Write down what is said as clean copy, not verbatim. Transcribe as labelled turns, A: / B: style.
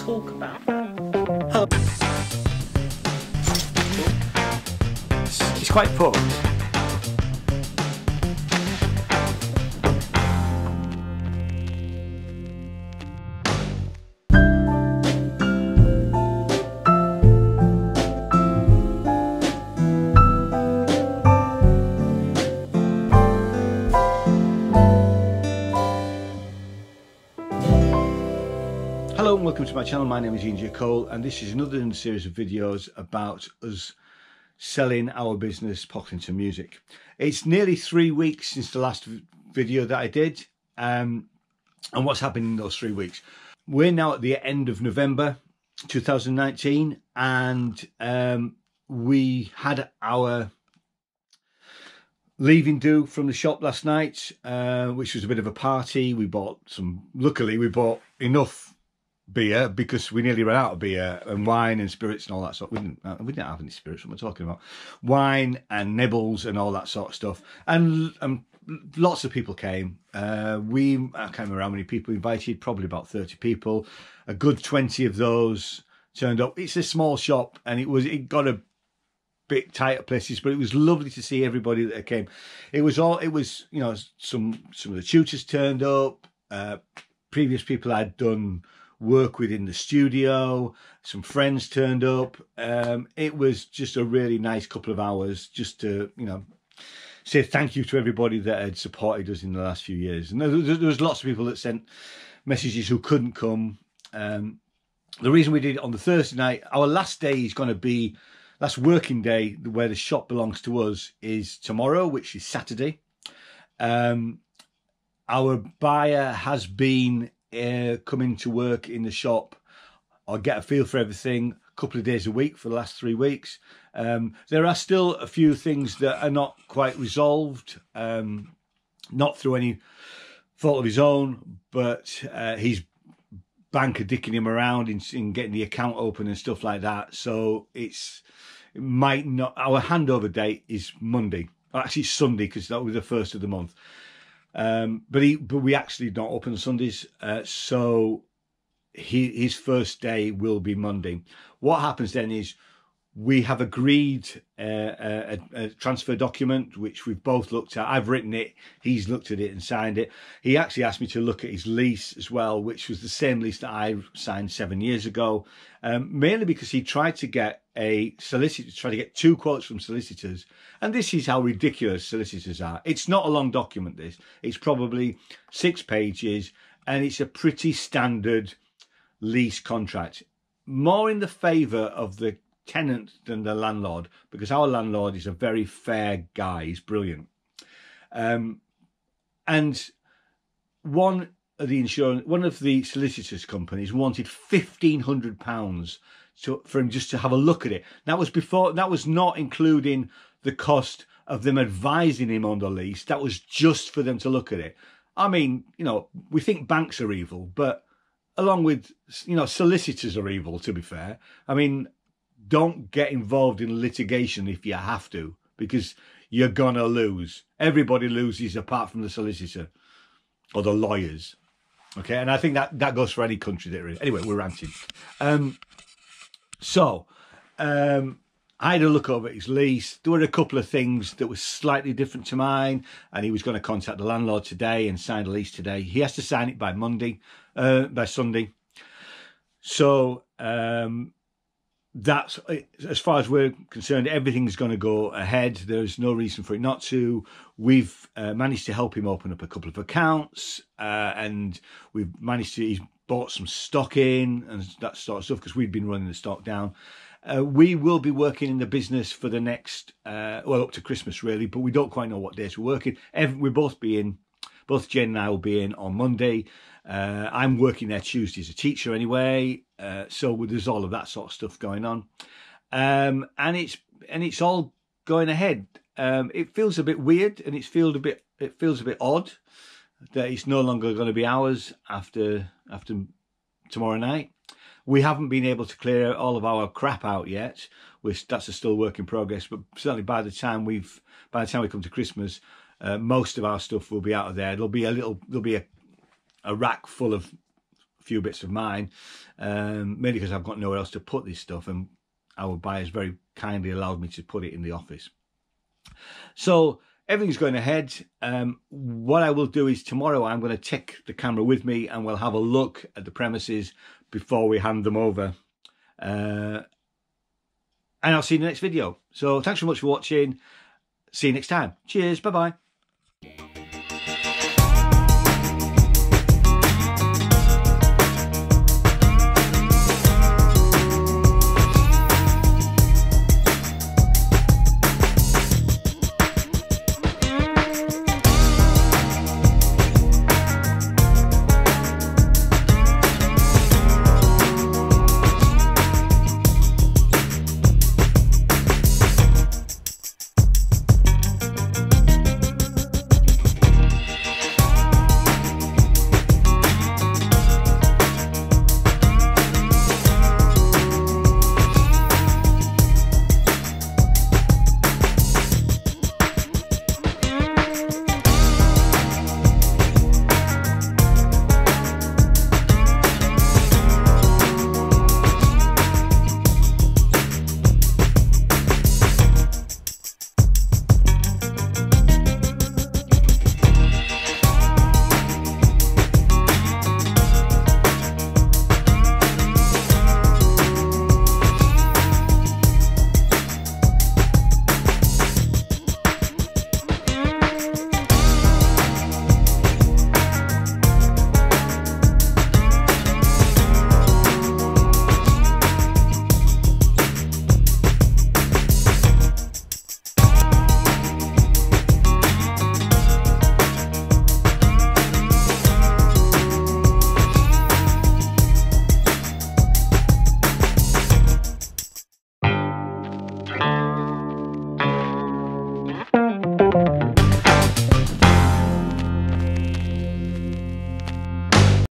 A: talk about.
B: It's quite fun. Hello and welcome to my channel. My name is Ian J. Cole and this is another in a series of videos about us selling our business, Pocklington Music. It's nearly 3 weeks since the last video that I did, and what's happened in those 3 weeks. We're now at the end of November 2019 and we had our leaving do from the shop last night, which was a bit of a party. We bought luckily we bought enough beer because we nearly ran out of beer and wine and spirits and all that sort. We didn't have any spirits. What we're talking about, wine and nibbles and all that sort of stuff. And lots of people came. I can't remember how many people we invited. Probably about 30 people. A good 20 of those turned up. It's a small shop, and it got a bit tight at places, but it was lovely to see everybody that came. It was you know, some of the tutors turned up. Previous people I'd done work with in the studio, some friends turned up. It was just a really nice couple of hours just to, you know, say thank you to everybody that had supported us in the last few years. And there was lots of people that sent messages who couldn't come. The reason we did it on the Thursday night, our last day is going to be, last working day where the shop belongs to us is tomorrow, which is Saturday. Our buyer has been coming to work in the shop or get a feel for everything a couple of days a week for the last 3 weeks. There are still a few things that are not quite resolved, not through any fault of his own, but his bank are dicking him around in getting the account open and stuff like that. So it might not, our handover date is Monday, actually Sunday, because that was the first of the month. But we actually don't open on Sundays, so his first day will be Monday. What happens then is we have agreed a transfer document, which we've both looked at. I've written it, he's looked at it and signed it. He actually asked me to look at his lease as well, which was the same lease that I signed 7 years ago, mainly because he tried to get a solicitor, tried to get 2 quotes from solicitors. And this is how ridiculous solicitors are. It's not a long document, this. It's probably 6 pages, and it's a pretty standard lease contract. More in the favour of the tenant than the landlord, because our landlord is a very fair guy. He's brilliant. And one of the solicitors companies wanted £1,500 for him just to have a look at it. That was not including the cost of them advising him on the lease. That was just for them to look at it. I mean, you know, we think banks are evil, but along with, you know, solicitors are evil, to be fair. I mean, don't get involved in litigation if you have to, because you're gonna lose. Everybody loses apart from the solicitor or the lawyers. Okay, and I think that goes for any country that is. Anyway, we're ranting. I had a look over his lease. There were a couple of things that were slightly different to mine, and he was going to contact the landlord today and sign the lease today. He has to sign it by by Sunday. So that's, as far as we're concerned, everything's going to go ahead. There's no reason for it not to. We've managed to help him open up a couple of accounts, and we've managed to, he's bought some stock in and that sort of stuff, because we'd been running the stock down. We will be working in the business for the next, well, up to Christmas really, but we don't quite know what days we're working. We'll both be in, both Jen and I will be in on Monday. I'm working there Tuesday as a teacher anyway, so there's all of that sort of stuff going on, and it's all going ahead. It feels a bit weird, and it feels a bit odd that it's no longer going to be ours after tomorrow night. We haven't been able to clear all of our crap out yet, which that's a still work in progress. But certainly by the time we come to Christmas, most of our stuff will be out of there. There'll be a rack full of few bits of mine, mainly because I've got nowhere else to put this stuff, and our buyers very kindly allowed me to put it in the office. So everything's going ahead. What I will do is tomorrow I'm going to take the camera with me and we'll have a look at the premises before we hand them over. And I'll see you in the next video. So thanks so much for watching. See you next time. Cheers. Bye-bye.